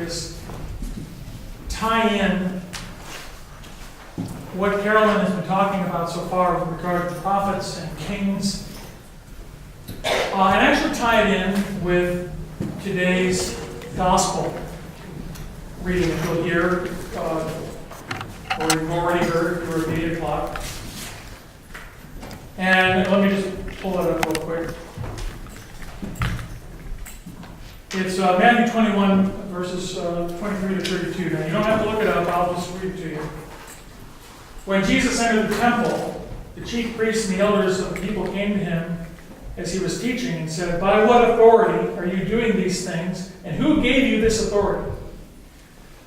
is tie in what Carolyn has been talking about so far with regard to prophets and kings, and actually tie it in with today's gospel reading that you'll hear, or you've already heard if you were at 8 o'clock. And let me just pull it up real quick. It's Matthew 21, verses 23 to 32. Now, you don't have to look it up, I'll just read it to you. When Jesus entered the temple, the chief priests and the elders of the people came to him as he was teaching and said, "By what authority are you doing these things, and who gave you this authority?"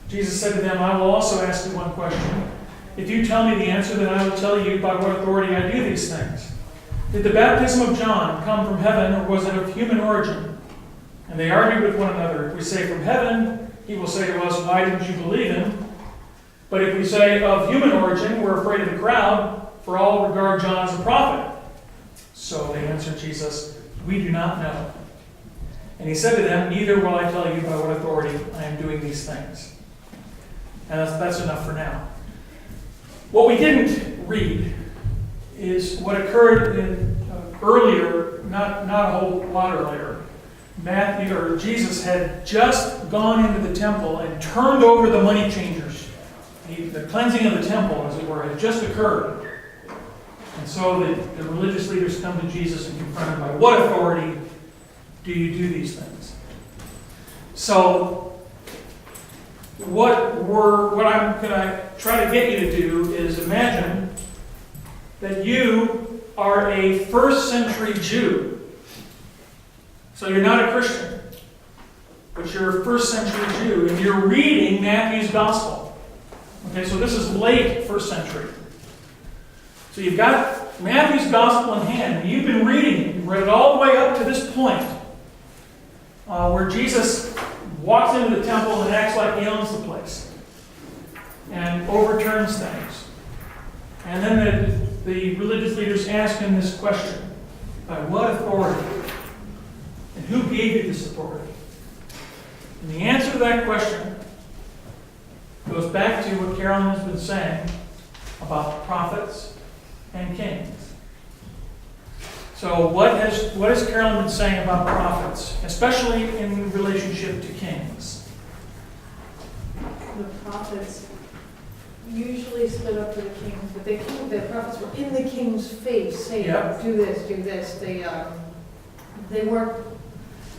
Jesus said to them, "I will also ask you one question. If you tell me the answer, then I will tell you by what authority I do these things. Did the baptism of John come from heaven, or was it of human origin?" And they argued with one another. If we say from heaven, he will say to us, "Why didn't you believe him?" But if we say of human origin, we're afraid of the crowd, for all regard John as a prophet. So they answered Jesus, "We do not know." And he said to them, "Neither will I tell you by what authority I am doing these things." And that's enough for now. What we didn't read is what occurred in earlier, not a whole lot earlier. Matthew, or Jesus, had just gone into the temple and turned over the money changers. The cleansing of the temple, as it were, had just occurred. And so the religious leaders come to Jesus and confront him, by what authority do you do these things? So, what I'm going to try to get you to do is imagine that you are a first century Jew. So you're not a Christian, but you're a first century Jew, and you're reading Matthew's gospel. Okay, so this is late first century. So you've got Matthew's gospel in hand, and you've been reading it. You've read it all the way up to this point, where Jesus walks into the temple and acts like he owns the place, and overturns things. And then the religious leaders ask him this question: by what authority? And who gave you this authority? And the answer to that question goes back to what Carolyn has been saying about prophets and kings. So what has Carolyn been saying about prophets, especially in relationship to kings? The prophets usually stood up for the kings, but the prophets were in the king's face saying, Yep. do this, do this. They weren't,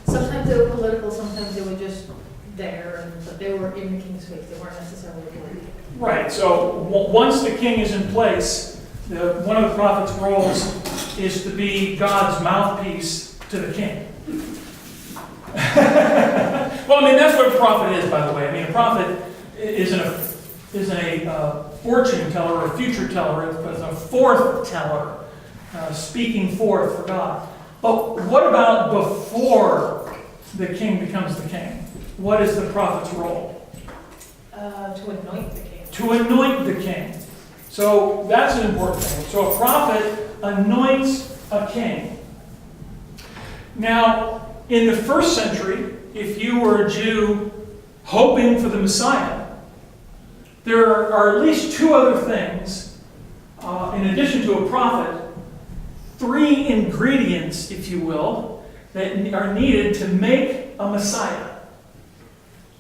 sometimes they were political, sometimes they were just there, but they were in the king's face. They weren't necessarily political. Right, so once the king is in place, one of the prophet's roles is to be God's mouthpiece to the king. Well, I mean, that's what a prophet is, by the way. I mean, a prophet isn't a fortune teller or a future teller, it's a forth teller, speaking forth for God. But what about before the king becomes the king? What is the prophet's role? To anoint the king. To anoint the king. So that's an important thing. So a prophet anoints a king. Now, in the first century, if you were a Jew hoping for the Messiah, there are at least two other things, in addition to a prophet, three ingredients, if you will, that are needed to make a Messiah.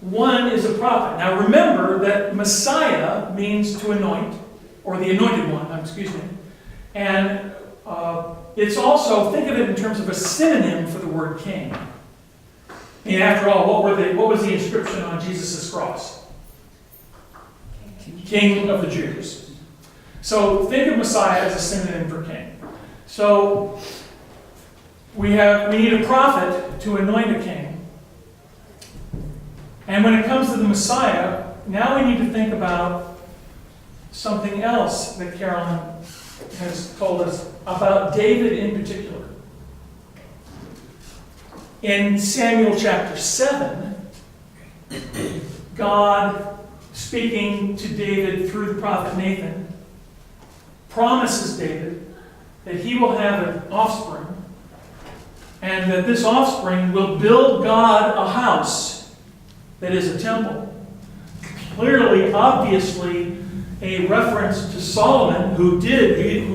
One is a prophet. Now remember that Messiah means to anoint, or the anointed one, excuse me. And it's also, think of it in terms of a synonym for the word king. And after all, what was the inscription on Jesus' cross? King of the Jews. So think of Messiah as a synonym for king. So we need a prophet to anoint a king. And when it comes to the Messiah, now we need to think about something else that Carolyn has told us about David in particular. In Samuel chapter 7, God, speaking to David through the prophet Nathan, promises David that he will have an offspring, and that this offspring will build God a house. that is a temple. Clearly, obviously, a reference to Solomon, who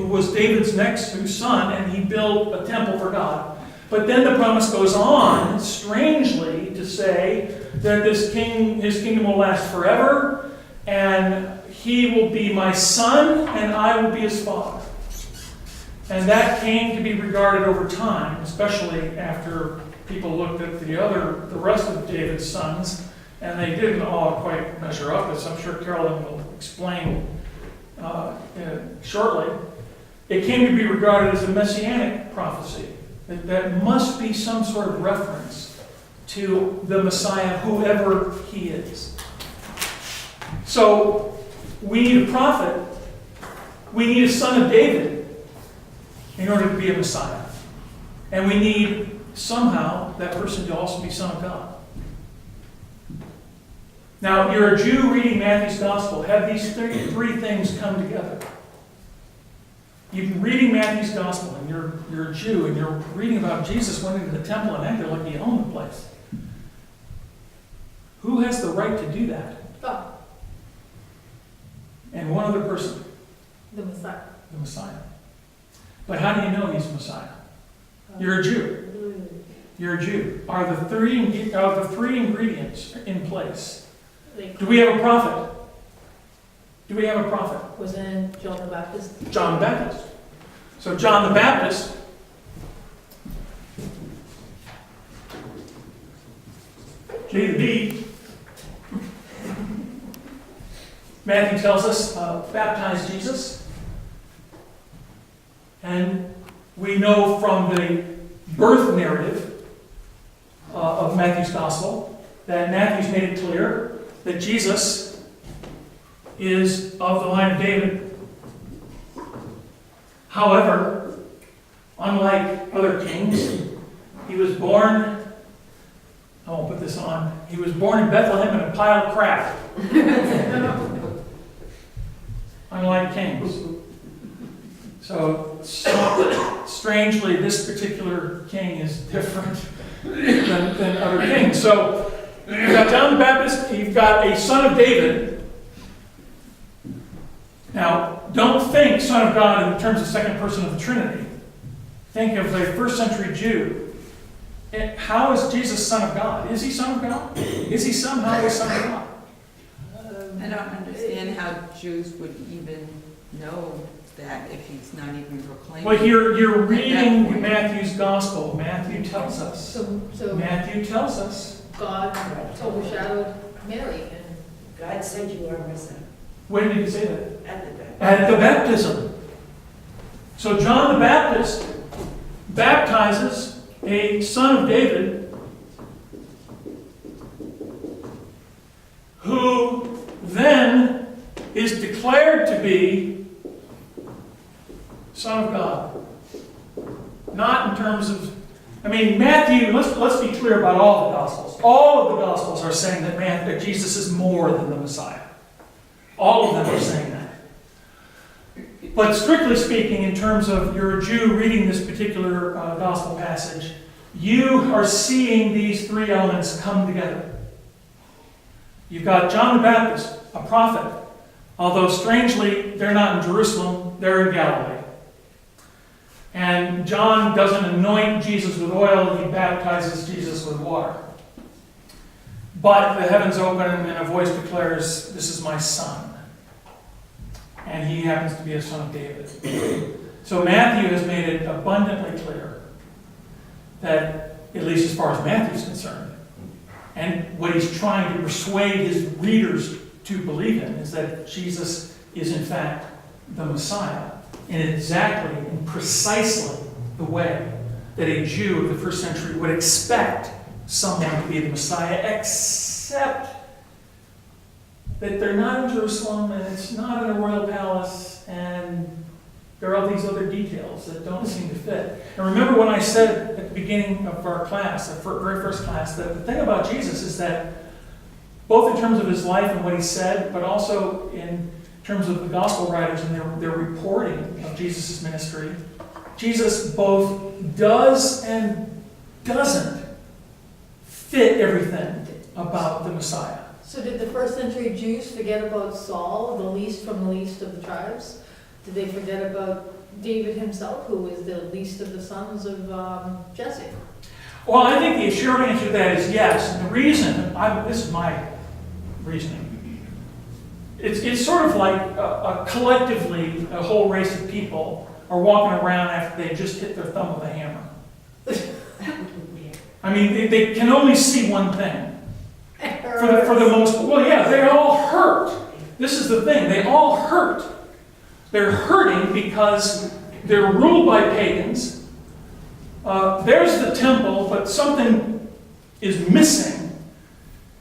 was David's next son, and he built a temple for God. But then the promise goes on, strangely, to say that his kingdom will last forever, and he will be my son, and I will be his father. And that came to be regarded over time, especially after people looked at the rest of David's sons, and they didn't all quite measure up, as I'm sure Carolyn will explain shortly. It came to be regarded as a messianic prophecy. That must be some sort of reference to the Messiah, whoever he is. So, we need a prophet. We need a son of David in order to be a Messiah. And we need somehow that person to also be son of God. Now, you're a Jew reading Matthew's Gospel. Have these three things come together? You've been reading Matthew's Gospel, and you're a Jew, and you're reading about Jesus went into the temple and acted like he owned the place. Who has the right to do that? God, And one other person, the Messiah. the Messiah. But how do you know he's the Messiah? You're a Jew. You're a Jew. Are the three ingredients in place? Do we have a prophet? Do we have a prophet? Was in John the Baptist. John the Baptist. So John the Baptist J to B, Matthew tells us, baptized Jesus. And we know from the birth narrative of Matthew's Gospel that Matthew's made it clear that Jesus is of the line of David. However, unlike other kings, he was born, I won't put this on, he was born in Bethlehem in a pile of crap. Unlike kings. So, strangely, this particular king is different than other kings. So, you've got John the Baptist, you've got a son of David. Now, don't think Son of God in terms of second person of the Trinity. Think of a first century Jew. How is Jesus Son of God? Is he Son of God? Is he somehow a Son of God? I don't understand how Jews would even know that if he's not even proclaimed. Well, you're reading Matthew's Gospel. Matthew tells us. So Matthew tells us. God overshadowed Mary, and God said you are my son. When did he say that? At At the baptism. the baptism. So John the Baptist baptizes a son of David who then is declared to be Son of God. Not in terms of, Matthew, let's be clear about all the Gospels. All of the Gospels are saying that Jesus is more than the Messiah. All of them are saying that. But strictly speaking, in terms of you're a Jew reading this particular Gospel passage, you are seeing these three elements come together. You've got John the Baptist, a prophet, although strangely, they're not in Jerusalem, they're in Galilee. And John doesn't anoint Jesus with oil, he baptizes Jesus with water. But the heavens open and a voice declares, "This is my son." And he happens to be a son of David. So Matthew has made it abundantly clear that, at least as far as Matthew's concerned, and what he's trying to persuade his readers to believe in, is that Jesus is in fact the Messiah, in exactly and precisely the way that a Jew of the first century would expect someone to be the Messiah, except that they're not in Jerusalem, and it's not in a royal palace, and there are all these other details that don't seem to fit. And remember when I said at the beginning of our class, the very first class, that the thing about Jesus is that both in terms of his life and what he said, but also in terms of the gospel writers and their reporting of Jesus' ministry, Jesus both does and doesn't fit everything about the Messiah. So did the first century Jews forget about Saul, the least from the least of the tribes? Did they forget about David himself, who was the least of the sons of Jesse? Well, I think the short answer to that is yes. And the reason, this is my reasoning, it's sort of like collectively a whole race of people are walking around after they just hit their thumb with a hammer. I mean, they can only see one thing. For the most, well, yeah, they all hurt. This is the thing, they all hurt. They're hurting because they're ruled by pagans. There's the temple, but something is missing.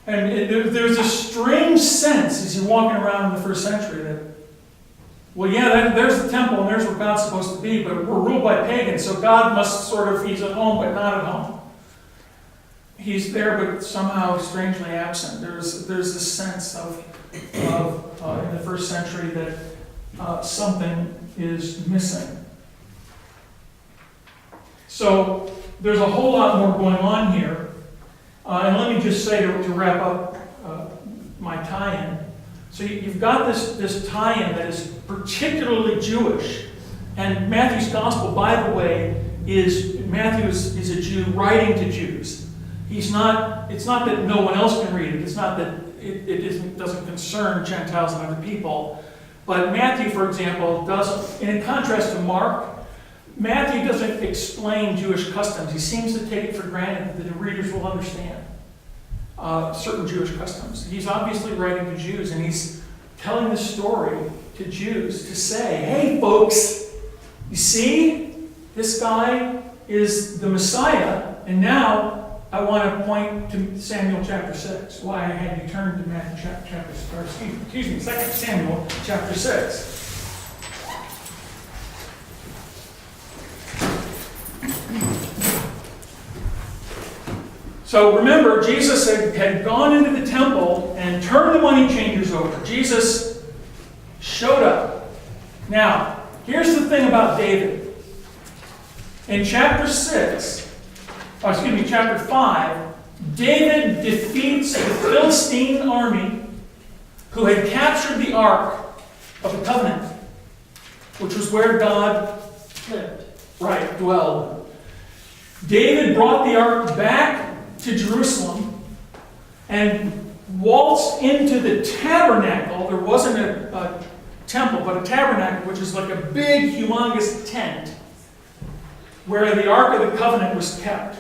And there's a strange sense as you're walking around in the first century that, well, yeah, there's the temple and there's where God's supposed to be, but we're ruled by pagans, so God must he's at home, but not at home. He's there, but somehow strangely absent. There's this sense of in the first century that something is missing. So there's a whole lot more going on here. And let me just say to wrap up my tie-in. So you've got this tie-in that is particularly Jewish. And Matthew's gospel, by the way, Matthew is a Jew writing to Jews. It's not that no one else can read it. It's not that it doesn't concern Gentiles and other people. But Matthew, for example, doesn't, in contrast to Mark, Matthew doesn't explain Jewish customs. He seems to take it for granted that the readers will understand certain Jewish customs. He's obviously writing to Jews, and he's telling the story to Jews to say, hey, folks, you see, this guy is the Messiah, and now I want to point to Samuel chapter 6. Why I had you turn to Matthew excuse me, 2 Samuel chapter 6. So remember, Jesus had gone into the temple and turned the money changers over. Jesus showed up. Now, here's the thing about David. In chapter 5, David defeats the Philistine army who had captured the Ark of the Covenant, which was where God dwelled. David brought the Ark back to Jerusalem and waltzed into the tabernacle. There wasn't a temple, but a tabernacle, which is like a big, humongous tent where the Ark of the Covenant was kept.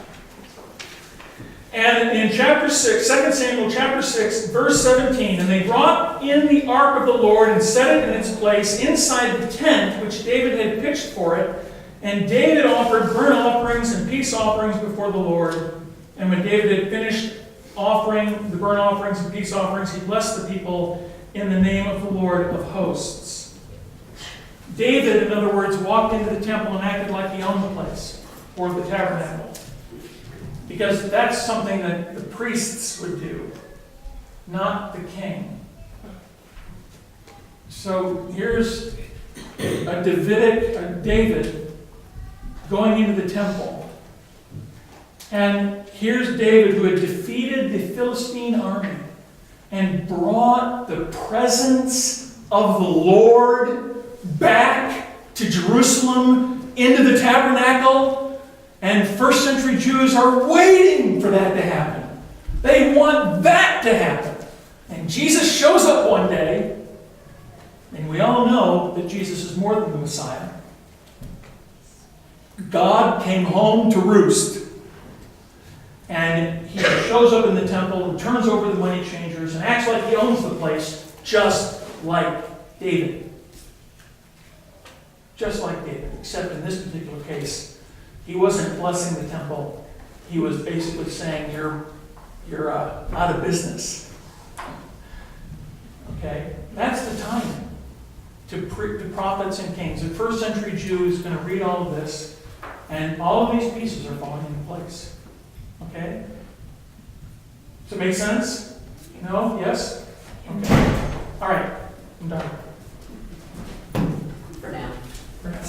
And in chapter 6, 2 Samuel chapter 6, verse 17, and they brought in the ark of the Lord and set it in its place inside the tent which David had pitched for it. And David offered burnt offerings and peace offerings before the Lord. And when David had finished offering the burnt offerings and peace offerings, he blessed the people in the name of the Lord of hosts. David, in other words, walked into the temple and acted like he owned the place, or the tabernacle. Because that's something that the priests would do, not the king. So here's a David going into the temple. And here's David, who had defeated the Philistine army and brought the presence of the Lord back to Jerusalem into the tabernacle. And first century Jews are waiting for that to happen. They want that to happen. And Jesus shows up one day, and we all know that Jesus is more than the Messiah. God came home to roost. And he shows up in the temple and turns over the money changers and acts like he owns the place, just like David. Just like David, except in this particular case, he wasn't blessing the temple. He was basically saying, you're out of business. Okay? That's the time to prophets and kings. A first century Jew is going to read all of this, and all of these pieces are falling into place. Okay? Does it make sense? No? Yes? Okay. All right. I'm done. For now. For now.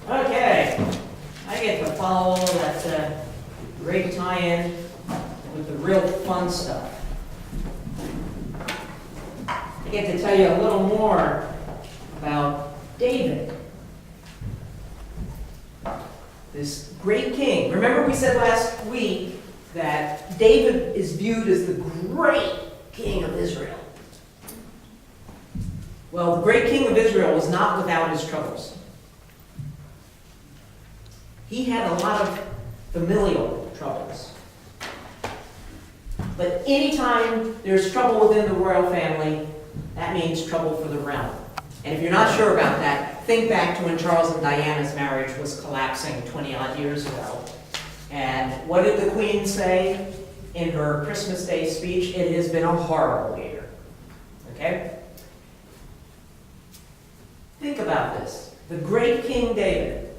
Okay, I get the Great tie-in with the real fun stuff. I get to tell you a little more about David, this great king. Remember we said last week that David is viewed as the great king of Israel. Well, the great king of Israel was not without his troubles. He had a lot of familial troubles. But anytime there's trouble within the royal family, that means trouble for the realm. And if you're not sure about that, think back to when Charles and Diana's marriage was collapsing 20-odd years ago. And what did the Queen say in her Christmas Day speech? It has been a horrible year. Okay? Think about this. The great King David.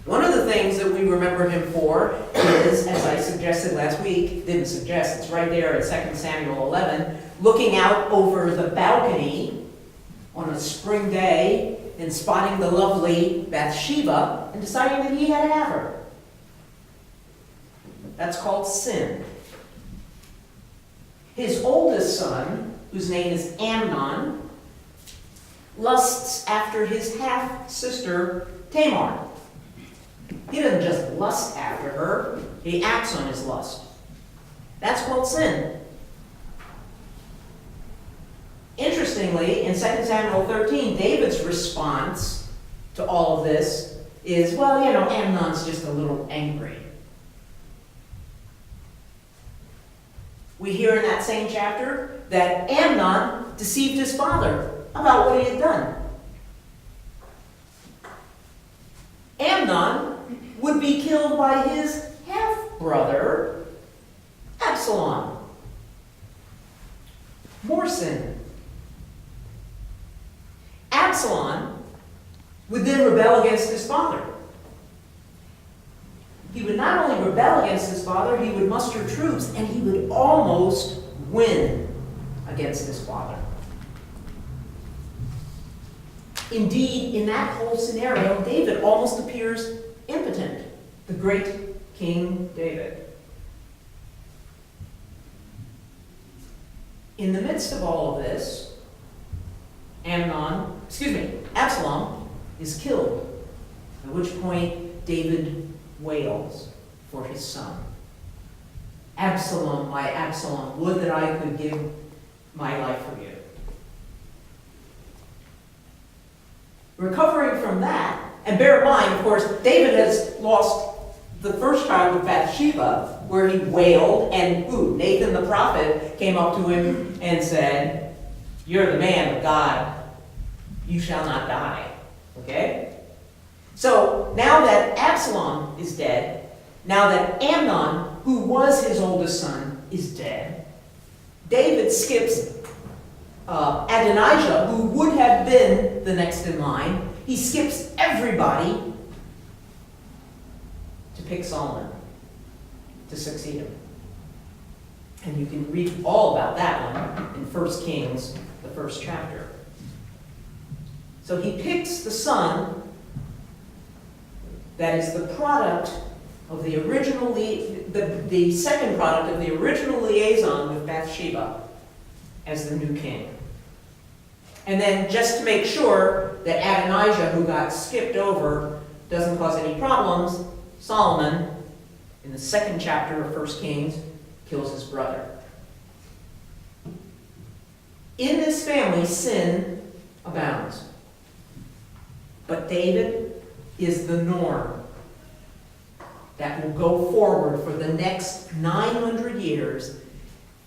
One of the things that we remember him for is, as I suggested last week, didn't suggest, it's right there in 2 Samuel 11, looking out over the balcony on a spring day and spotting the lovely Bathsheba and deciding that he had to have her. That's called sin. His oldest son, whose name is Amnon, lusts after his half-sister Tamar. He doesn't just lust after her, he acts on his lust. That's called sin. Interestingly, in 2 Samuel 13, David's response to all of this is, well, you know, Amnon's just a little angry. We hear in that same chapter that Amnon deceived his father about what he had done. Amnon would be killed by his half-brother, Absalom. More sin. Absalom would then rebel against his father. He would not only rebel against his father, he would muster troops, and he would almost win against his father. Indeed, in that whole scenario, David almost appears impotent, the great King David. In the midst of all of this, Absalom is killed, at which point David wails for his son. Absalom, my Absalom, would that I could give my life for you. Recovering from that, and bear in mind, of course, David has lost the first child with Bathsheba, where he wailed, and Nathan the prophet came up to him and said, "You're the man of God. You shall not die." Okay? So now that Absalom is dead, now that Amnon, who was his oldest son, is dead, David skips Adonijah, who would have been the next in line. He skips everybody to pick Solomon to succeed him. And you can read all about that one in 1 Kings, the first chapter. So he picks the son that is the product of the original, the second product of the original liaison with Bathsheba as the new king. And then just to make sure that Adonijah, who got skipped over, doesn't cause any problems, Solomon, in the second chapter of 1 Kings, kills his brother. In this family, sin abounds. But David is the norm that will go forward for the next 900 years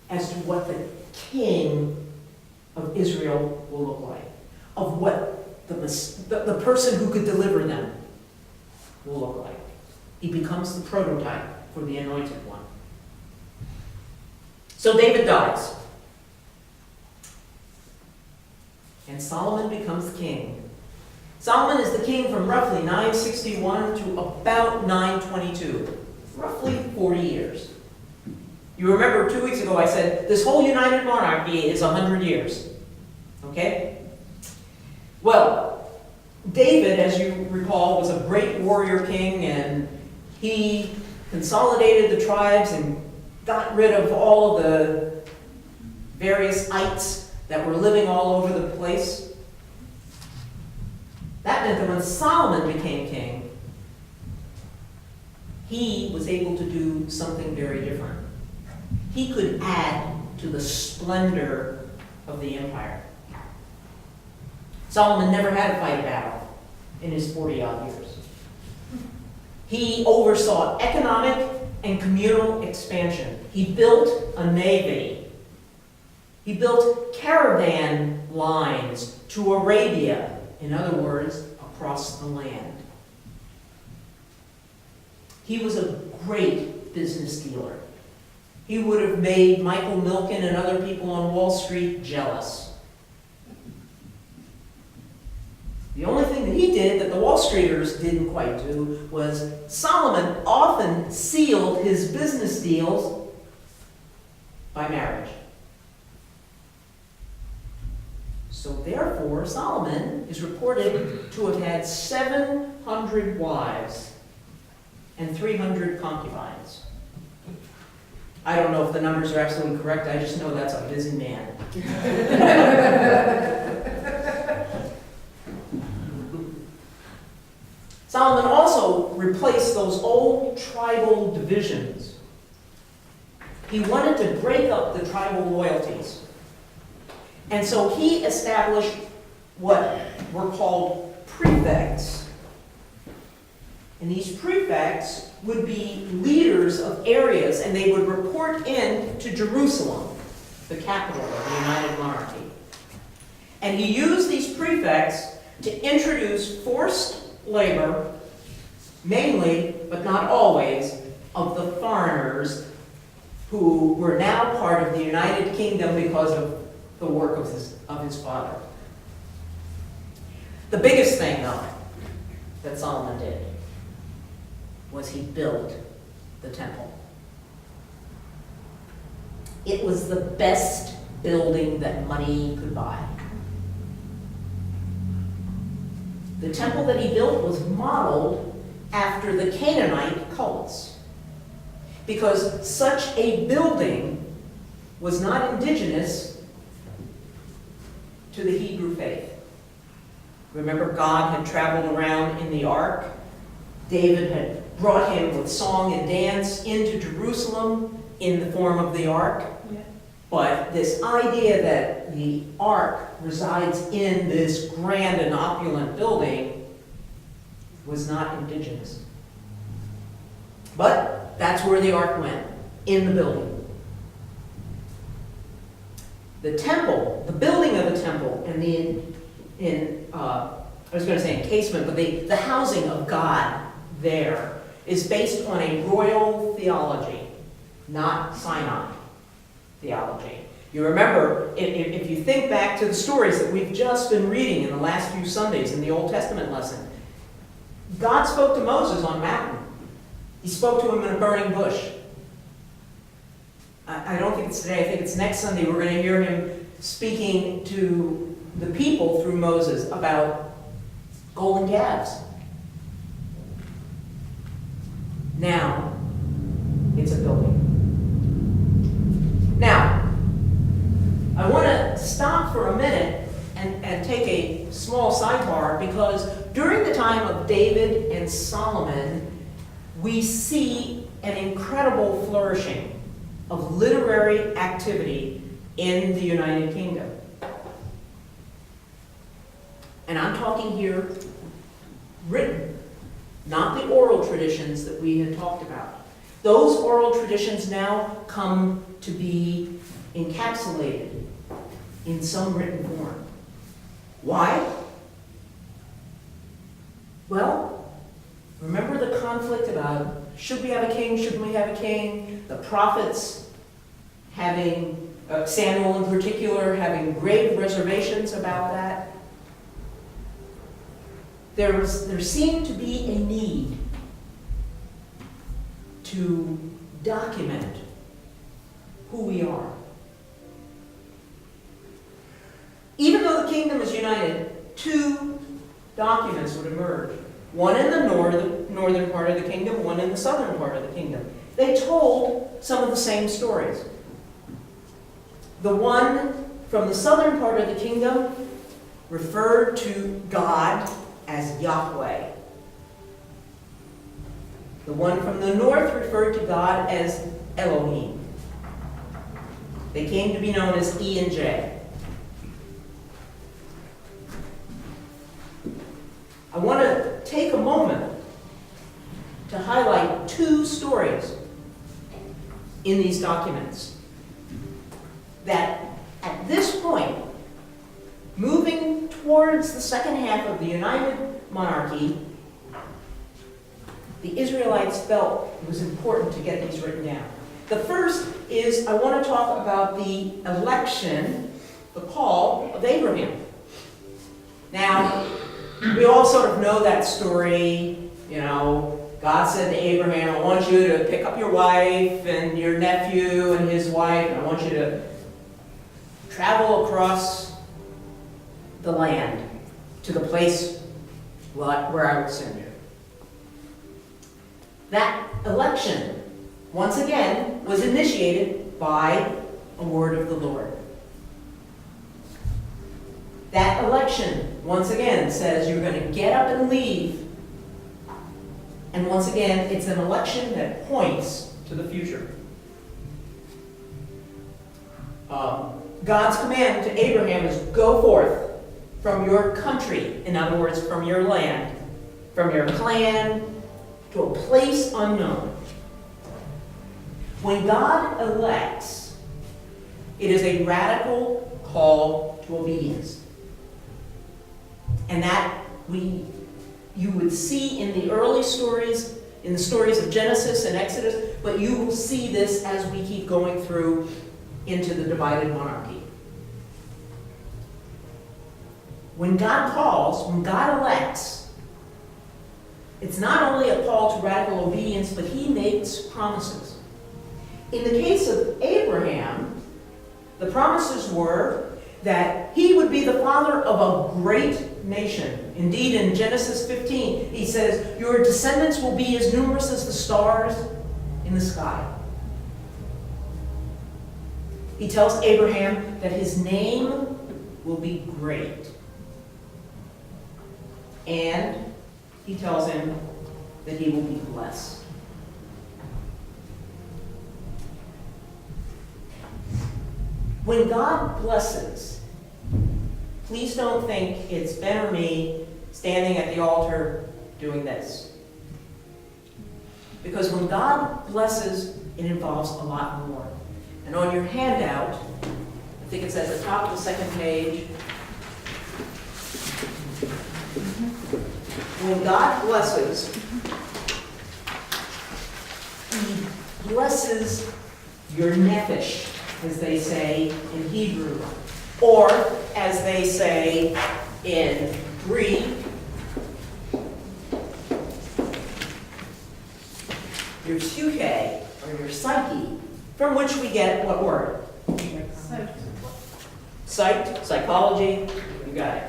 as to what the king of Israel will look like, of what the person who could deliver them will look like. He becomes the prototype for the anointed one. So David dies. And Solomon becomes king. Solomon is the king from roughly 961 to about 922. Roughly 40 years. You remember 2 weeks ago I said this whole united monarchy is 100 years. Okay? Well, David, as you recall, was a great warrior king, and he consolidated the tribes and got rid of all of the various ites that were living all over the place. That meant that when Solomon became king, he was able to do something very different. He could add to the splendor of the empire. Solomon never had to fight a battle in his 40-odd years. He oversaw economic and communal expansion. He built a navy. He built caravan lines to Arabia, in other words, across the land. He was a great business dealer. He would have made Michael Milken and other people on Wall Street jealous. The only thing that he did that the Wall Streeters didn't quite do was Solomon often sealed his business deals by marriage. So therefore, Solomon is reported to have had 700 wives and 300 concubines. I don't know if the numbers are absolutely correct, I just know that's a busy man. Solomon also replaced those old tribal divisions. He wanted to break up the tribal loyalties. And so he established what were called prefects. And these prefects would be leaders of areas, and they would report in to Jerusalem, the capital of the United Monarchy. And he used these prefects to introduce forced labor, mainly, but not always, of the foreigners who were now part of the United Kingdom because of the work of his father. The biggest thing, though, that Solomon did was he built the temple. It was the best building that money could buy. The temple that he built was modeled after the Canaanite cults, because such a building was not indigenous to the Hebrew faith. Remember, God had traveled around in the ark. David had brought him with song and dance into Jerusalem in the form of the ark. Yeah. But this idea that the ark resides in this grand and opulent building was not indigenous. But that's where the ark went, in the building. The temple, the building of the temple, and I was going to say encasement, but the housing of God there is based on a royal theology, not Sinai theology. You remember, if you think back to the stories that we've just been reading in the last few Sundays in the Old Testament lesson, God spoke to Moses on a mountain. He spoke to him in a burning bush. I don't think it's today, I think it's next Sunday, we're going to hear him speaking to the people through Moses about golden calves. Now, it's a building. Now, I want to stop for a minute and take a small sidebar, because during the time of David and Solomon, we see an incredible flourishing of literary activity in the United Kingdom. And I'm talking here written, not the oral traditions that we had talked about. Those oral traditions now come to be encapsulated in some written form. Why? Well, remember the conflict about should we have a king, shouldn't we have a king? The prophets having, Samuel in particular, having grave reservations about that. There seemed to be a need to document who we are. Even though the kingdom is united, two documents would emerge one in the northern part of the kingdom, one in the southern part of the kingdom. They told some of the same stories. The one from the southern part of the kingdom referred to God as Yahweh. The one from the north referred to God as Elohim. They came to be known as E and J. I want to take a moment to highlight two stories in these documents that at this point, moving towards the second half of the United Monarchy, the Israelites felt it was important to get these written down. The first is I want to talk about the election, the call of Abraham. Now, we all sort of know that story, you know, God said to Abraham, I want you to pick up your wife and your nephew and his wife, and I want you to travel across the land to the place where I will send you. That election, once again, was initiated by a word of the Lord. That election, once again, says you're going to get up and leave. And once again, it's an election that points to the future. God's command to Abraham is go forth from your country, in other words, from your land, from your clan, to a place unknown. When God elects, it is a radical call to obedience. And that you would see in the early stories, in the stories of Genesis and Exodus, but you will see this as we keep going through into the divided monarchy. When God calls, when God elects, it's not only a call to radical obedience, but he makes promises. In the case of Abraham, the promises were that he would be the father of a great nation. Indeed, in Genesis 15, he says, your descendants will be as numerous as the stars in the sky. He tells Abraham that his name will be great. And he tells him that he will be blessed. When God blesses, please don't think it's Ben or me standing at the altar doing this. Because when God blesses, it involves a lot more. And on your handout, I think it's at the top of the second page, when God blesses, he blesses your nephesh, as they say in Hebrew, or as they say in Greek, your psyche, or your psyche, from which we get what word? Psych, psychology, you got it.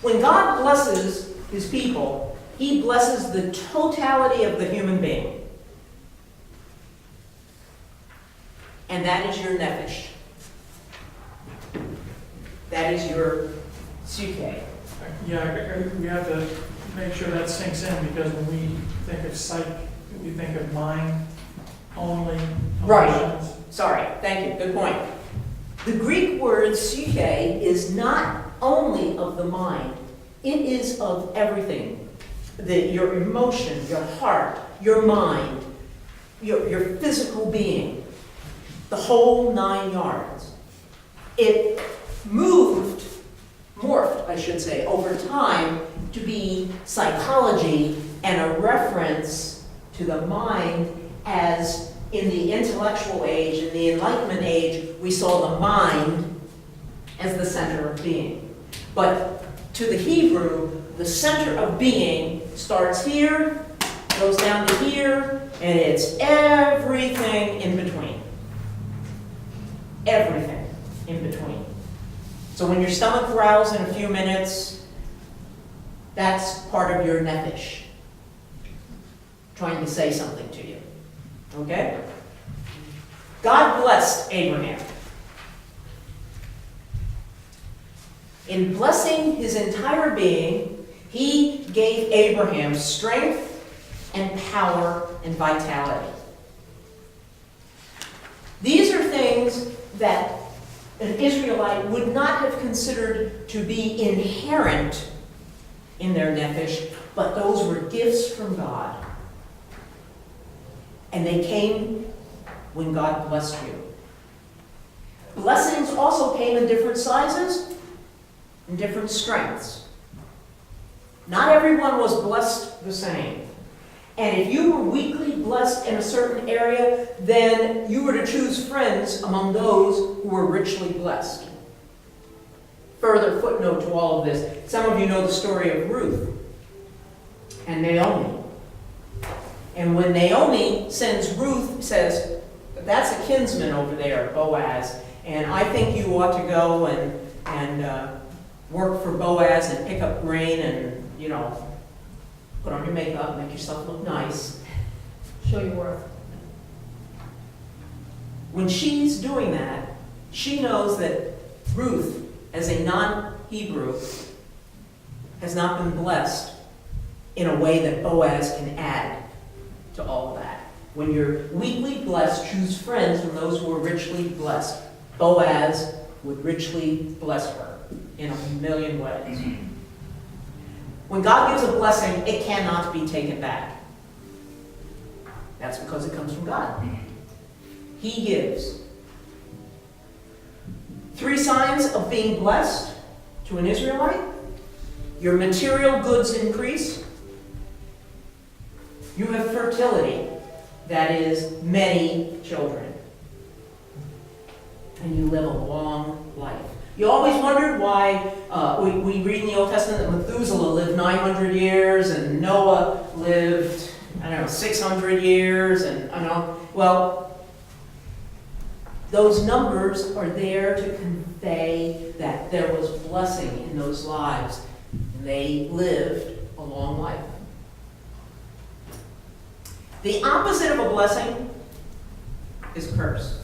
When God blesses his people, he blesses the totality of the human being. And that is your nephesh. That is your psyche. Yeah, we have to make sure that sinks in, because when we think of psych, we think of mind only. Right. Emotions. Sorry, thank you, good point. The Greek word psyche is not only of the mind, it is of everything. Your emotion, your heart, your mind, your physical being, the whole 9 yards. It morphed, I should say, over time to be psychology and a reference to the mind, as in the intellectual age, in the Enlightenment age, we saw the mind as the center of being. But to the Hebrew, the center of being starts here, goes down to here, and it's everything in between. Everything in between. So when your stomach growls in a few minutes, That's part of your nephesh. Trying to say something to you. Okay? God blessed Abraham. In blessing his entire being, he gave Abraham strength and power and vitality. These are things that an Israelite would not have considered to be inherent in their nephesh, but those were gifts from God. And they came when God blessed you. Blessings also came in different sizes and different strengths. Not everyone was blessed the same. And if you were weakly blessed in a certain area, then you were to choose friends among those who were richly blessed. Further footnote to all of this, some of you know the story of Ruth and Naomi. And when Naomi sends Ruth, says, that's a kinsman over there, Boaz, and I think you ought to go and work for Boaz and pick up grain and, put on your makeup, make yourself look nice. Show your worth. When she's doing that, she knows that Ruth, as a non-Hebrew, has not been blessed in a way that Boaz can add to all of that. When you're weakly blessed, choose friends from those who are richly blessed. Boaz would richly bless her in a million ways. When God gives a blessing, it cannot be taken back. That's because it comes from God. He gives. 3 signs of being blessed to an Israelite. Your material goods increase. You have fertility, that is, many children. And you live a long life. You always wondered why we read in the Old Testament that Methuselah lived 900 years and Noah lived, 600 years. Well, those numbers are there to convey that there was blessing in those lives. And they lived a long life. The opposite of a blessing is a curse.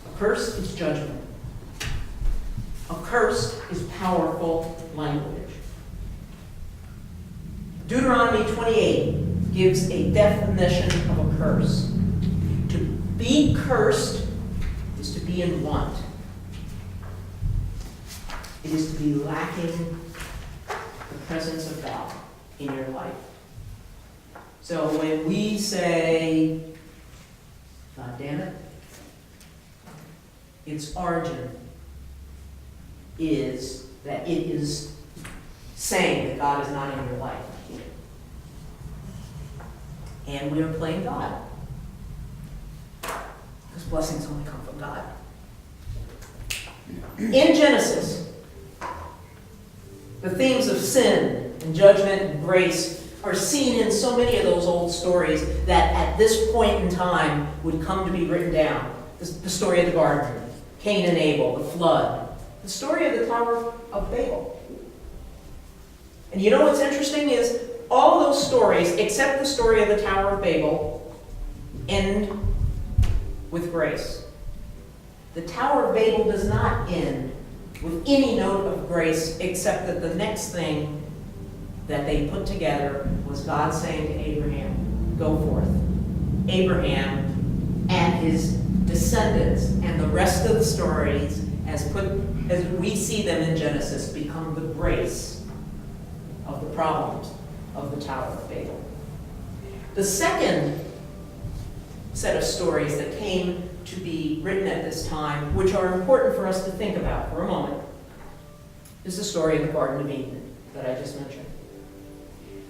A curse is judgment. A curse is powerful language. Deuteronomy 28 gives a definition of a curse. To be cursed is to be in want. It is to be lacking the presence of God in your life. So when we say, God damn it, its origin is that it is saying that God is not in your life. And we are playing God. Because blessings only come from God. In Genesis, the themes of sin and judgment and grace are seen in so many of those old stories that at this point in time would come to be written down. The story of the garden, Cain and Abel, the flood, the story of the Tower of Babel. And you know what's interesting is all of those stories, except the story of the Tower of Babel, end with grace. The Tower of Babel does not end with any note of grace, except that the next thing that they put together was God saying to Abraham, go forth. Abraham and his descendants and the rest of the stories, as we see them in Genesis, become the grace of the problems of the Tower of Babel. The second set of stories that came to be written at this time, which are important for us to think about for a moment, is the story of the Garden of Eden that I just mentioned.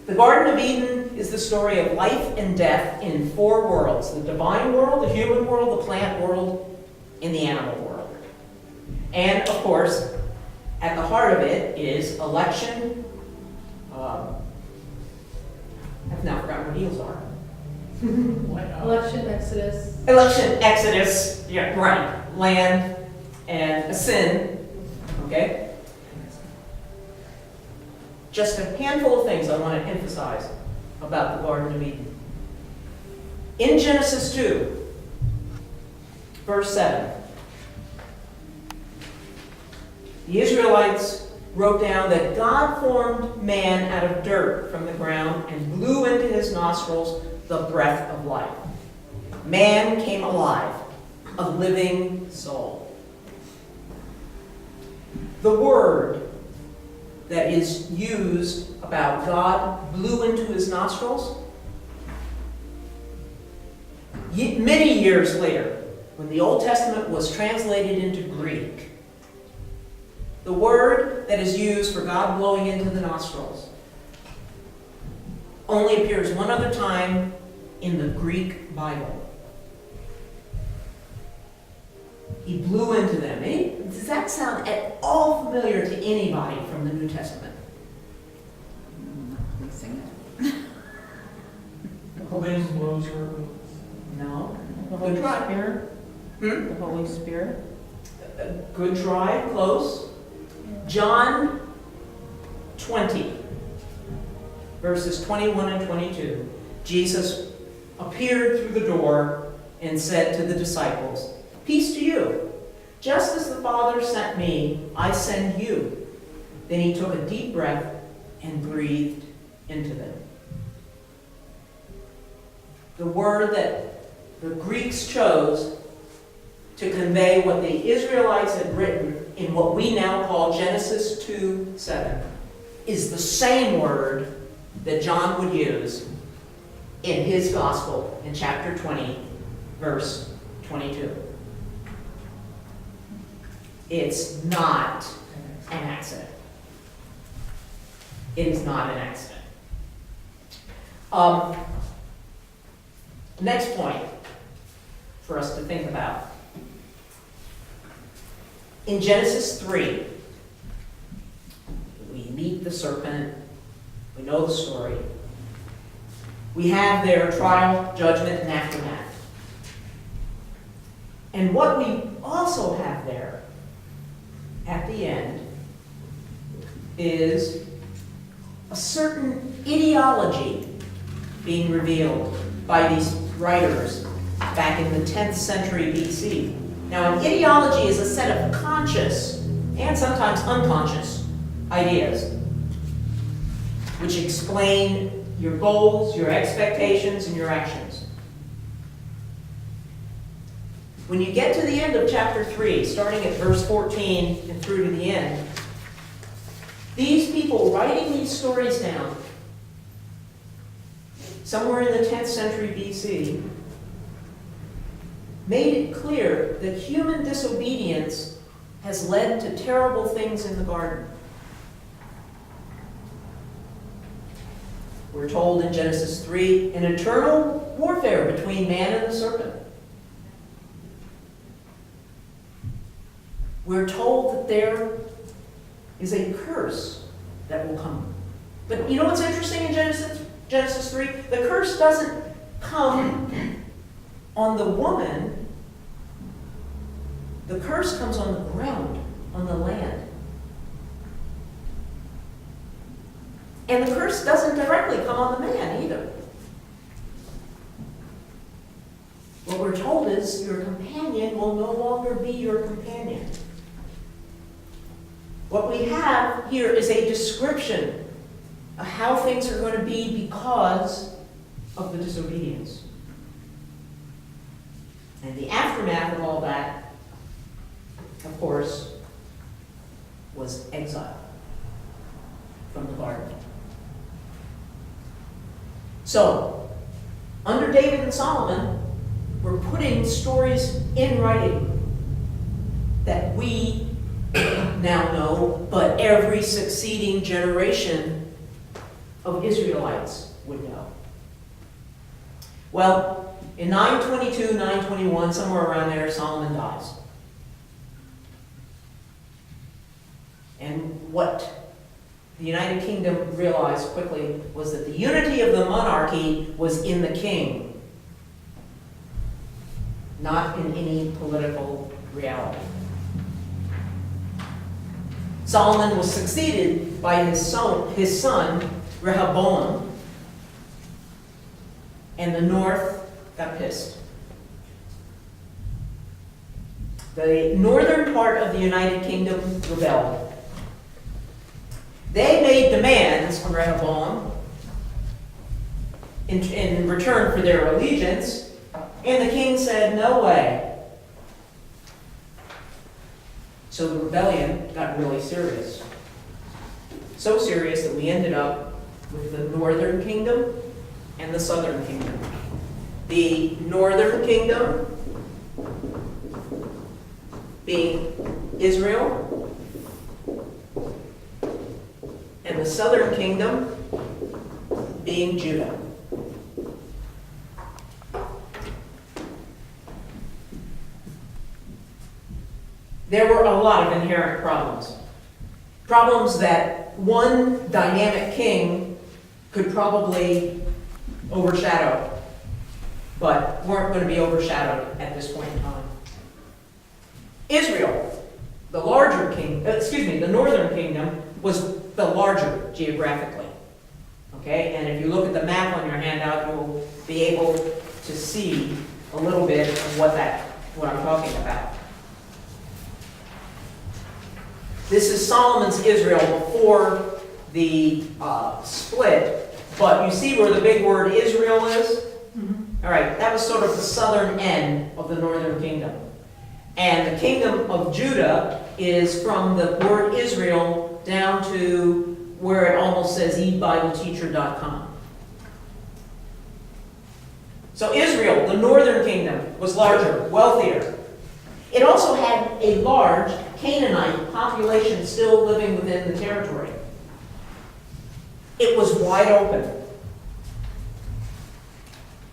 The Garden of Eden is the story of life and death in 4 worlds: the divine world, the human world, the plant world, and the animal world. And, of course, at the heart of it is election. I've now forgotten what eels are. Election, Exodus. Election, Exodus, yeah, right, land, and a sin, okay? just a handful of things I want to emphasize about the Garden of Eden. In Genesis 2, verse 7, the Israelites wrote down that God formed man out of dirt from the ground and blew into his nostrils the breath of life. Man came alive, a living soul. The word that is used about God blew into his nostrils, many years later, when the Old Testament was translated into Greek, the word that is used for God blowing into the nostrils only appears one other time in the Greek Bible. He blew into them. Does that sound at all familiar to anybody from the New Testament? Please sing it. The wind blows where it will. No. The Holy Good try. Spirit? Hmm? The Holy Spirit? Good try, close. John 20, verses 21 and 22. Jesus appeared through the door and said to the disciples, "Peace to you. Just as the Father sent me, I send you." Then he took a deep breath and breathed into them. The word that the Greeks chose to convey what the Israelites had written in what we now call Genesis 2:7 is the same word that John would use in his gospel in chapter 20, verse 22. It's not an accident. It is not an accident. Next point for us to think about. In Genesis 3, we meet the serpent. We know the story. We have their trial, judgment, and aftermath. And what we also have there at the end is a certain ideology being revealed by these writers back in the 10th century BC. Now, an ideology is a set of conscious and sometimes unconscious ideas which explain your goals, your expectations, and your actions. When you get to the end of chapter 3, starting at verse 14 and through to the end, these people writing these stories down, somewhere in the 10th century BC, made it clear that human disobedience has led to terrible things in the garden. We're told in Genesis 3, an eternal warfare between man and the serpent. We're told that there is a curse that will come. But you know what's interesting in Genesis 3? The curse doesn't come on the woman. The curse comes on the ground, on the land. And the curse doesn't directly come on the man either. What we're told is your companion will no longer be your companion. What we have here is a description of how things are going to be because of the disobedience. And the aftermath of all that, of course, was exile from the garden. So, under David and Solomon, we're putting stories in writing that we now know, but every succeeding generation of Israelites would know. Well, in 922, 921, somewhere around there, Solomon dies. And what the United Kingdom realized quickly was that the unity of the monarchy was in the king, not in any political reality. Solomon was succeeded by his son Rehoboam, and the north got pissed. The northern part of the United Kingdom rebelled. They made demands on Rehoboam in return for their allegiance, and the king said, "No way." So the rebellion got really serious. So serious that we ended up with the northern kingdom and the southern kingdom. The northern kingdom being Israel, and the southern kingdom being Judah. There were a lot of inherent problems. Problems that one dynamic king could probably overshadow, but weren't going to be overshadowed at this point in time. Israel, the northern kingdom, was the larger geographically. Okay, and if you look at the map on your handout, you'll be able to see a little bit of what I'm talking about. This is Solomon's Israel before the split, but you see where the big word Israel is? All right, that was sort of the southern end of the northern kingdom. And the kingdom of Judah is from the word Israel down to where it almost says ebibleteacher.com. So Israel, the northern kingdom, was larger, wealthier. It also had a large Canaanite population still living within the territory. It was wide open.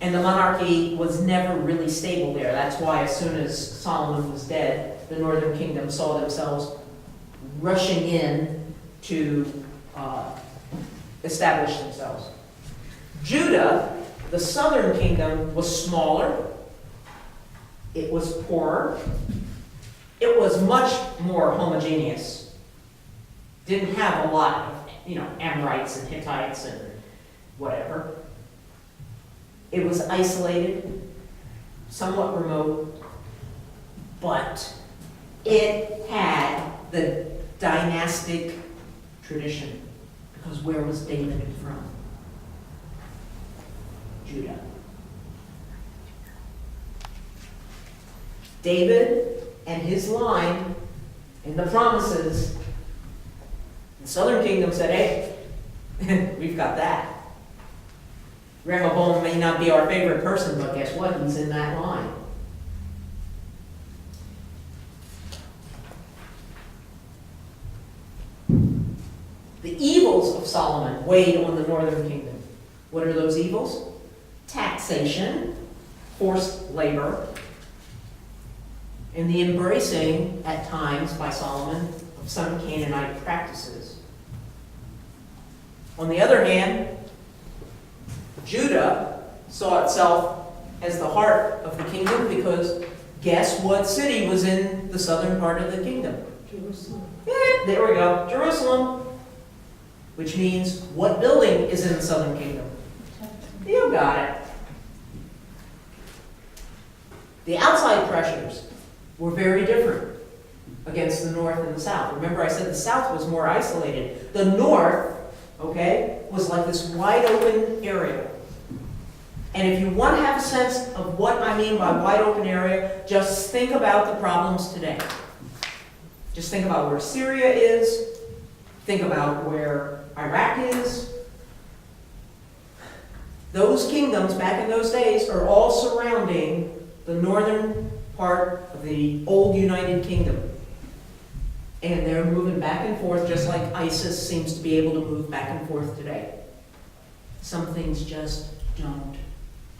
And the monarchy was never really stable there. That's why as soon as Solomon was dead, the northern kingdom saw themselves rushing in to establish themselves. Judah, the southern kingdom, was smaller. It was poorer. It was much more homogeneous. Didn't have a lot of, Amorites and Hittites and whatever. It was isolated, somewhat remote, but it had the dynastic tradition. Because where was David from? Judah. David and his line in the promises, the southern kingdom said, hey, we've got that. Rehoboam may not be our favorite person, but guess what? He's in that line. The evils of Solomon weighed on the northern kingdom. What are those evils? Taxation, forced labor, and the embracing, at times, by Solomon, of some Canaanite practices. On the other hand, Judah saw itself as the heart of the kingdom because guess what city was in the southern part of the kingdom? Jerusalem. Yeah, there we go, Jerusalem. Which means, what building is in the southern kingdom? You got it. The outside pressures were very different against the north and the south. Remember I said the south was more isolated. The north, was like this wide open area. And if you want to have a sense of what I mean by wide open area, just think about the problems today. Just think about where Syria is. Think about where Iraq is. Those kingdoms back in those days are all surrounding the northern part of the old United Kingdom. And they're moving back and forth just like ISIS seems to be able to move back and forth today. Some things just don't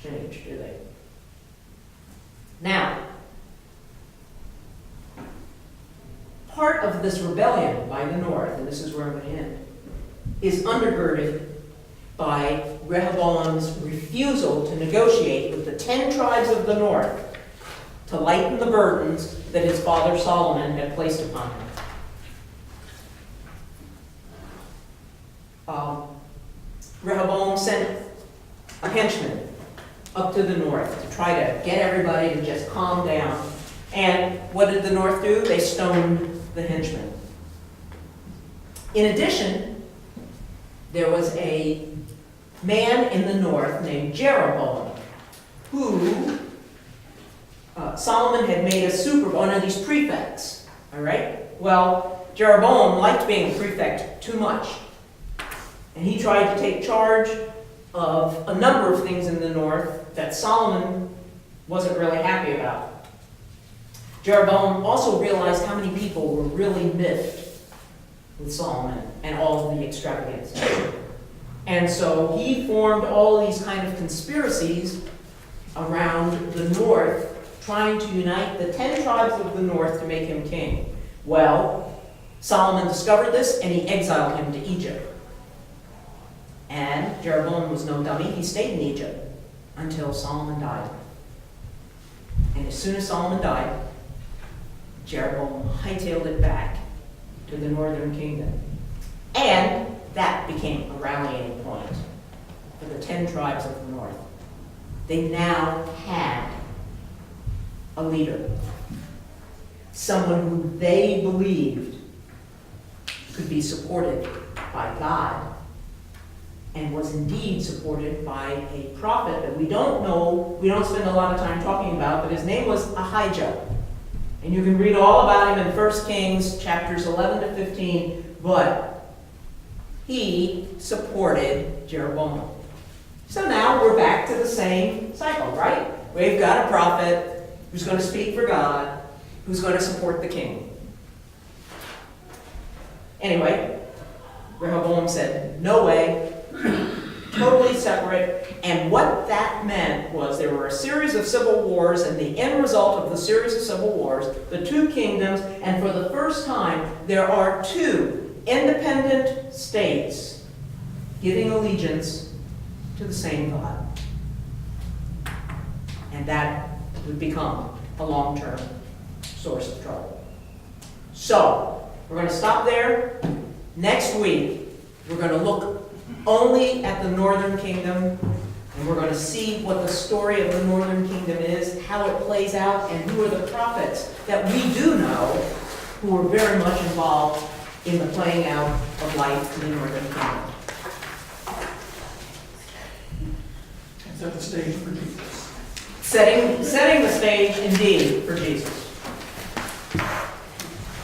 change, do they? Now, part of this rebellion by the north, and this is where I'm going to end, is undergirded by Rehoboam's refusal to negotiate with the 10 tribes of the north to lighten the burdens that his father Solomon had placed upon him. Rehoboam sent a henchman up to the north to try to get everybody to just calm down. And what did the north do? They stoned the henchman. In addition, there was a man in the north named Jeroboam, who Solomon had made one of these prefects, all right? Well, Jeroboam liked being a prefect too much, and he tried to take charge of a number of things in the north that Solomon wasn't really happy about. Jeroboam also realized how many people were really miffed with Solomon and all of the extravagance. And so he formed all these kind of conspiracies around the north, trying to unite the 10 tribes of the north to make him king. Well, Solomon discovered this and he exiled him to Egypt. And Jeroboam was no dummy. He stayed in Egypt until Solomon died. And as soon as Solomon died, Jeroboam hightailed it back to the northern kingdom. And that became a rallying point for the 10 tribes of the north. They now had a leader, someone who they believed could be supported by God and was indeed supported by a prophet that we don't know, we don't spend a lot of time talking about, but his name was Ahijah. And you can read all about him in 1 Kings chapters 11 to 15, but he supported Jeroboam. So now we're back to the same cycle, right? We've got a prophet who's going to speak for God, who's going to support the king. Anyway, Rehoboam said, no way, totally separate. And what that meant was there were a series of civil wars, and the end result of the series of civil wars, the two kingdoms, and for the first time, there are two independent states giving allegiance to the same God. And that would become a long-term source of trouble. So, we're going to stop there. Next week, we're going to look only at the northern kingdom, and we're going to see what the story of the northern kingdom is, how it plays out, and who are the prophets that we do know who are very much involved in the playing out of life in the northern kingdom. Set the stage for Jesus. Setting the stage, indeed, for Jesus.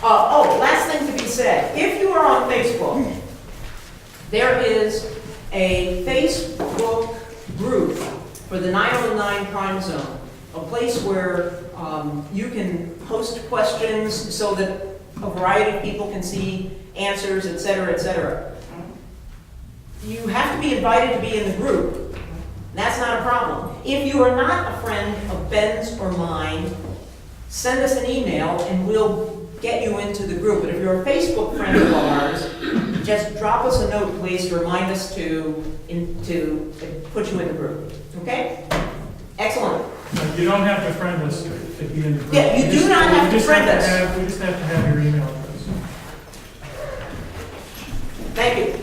Last thing to be said. If you are on Facebook, there is a Facebook group for the 909 Primezone, a place where you can post questions so that a variety of people can see answers, etc., etc. You have to be invited to be in the group. That's not a problem. If you are not a friend of Ben's or mine, send us an email and we'll get you into the group. But if you're a Facebook friend of ours, just drop us a note, please, to remind us to put you in the group. Okay? Excellent. You don't have to friend us to be in the group. Yeah, you do not have to friend us. We just have to have your email address. Thank you.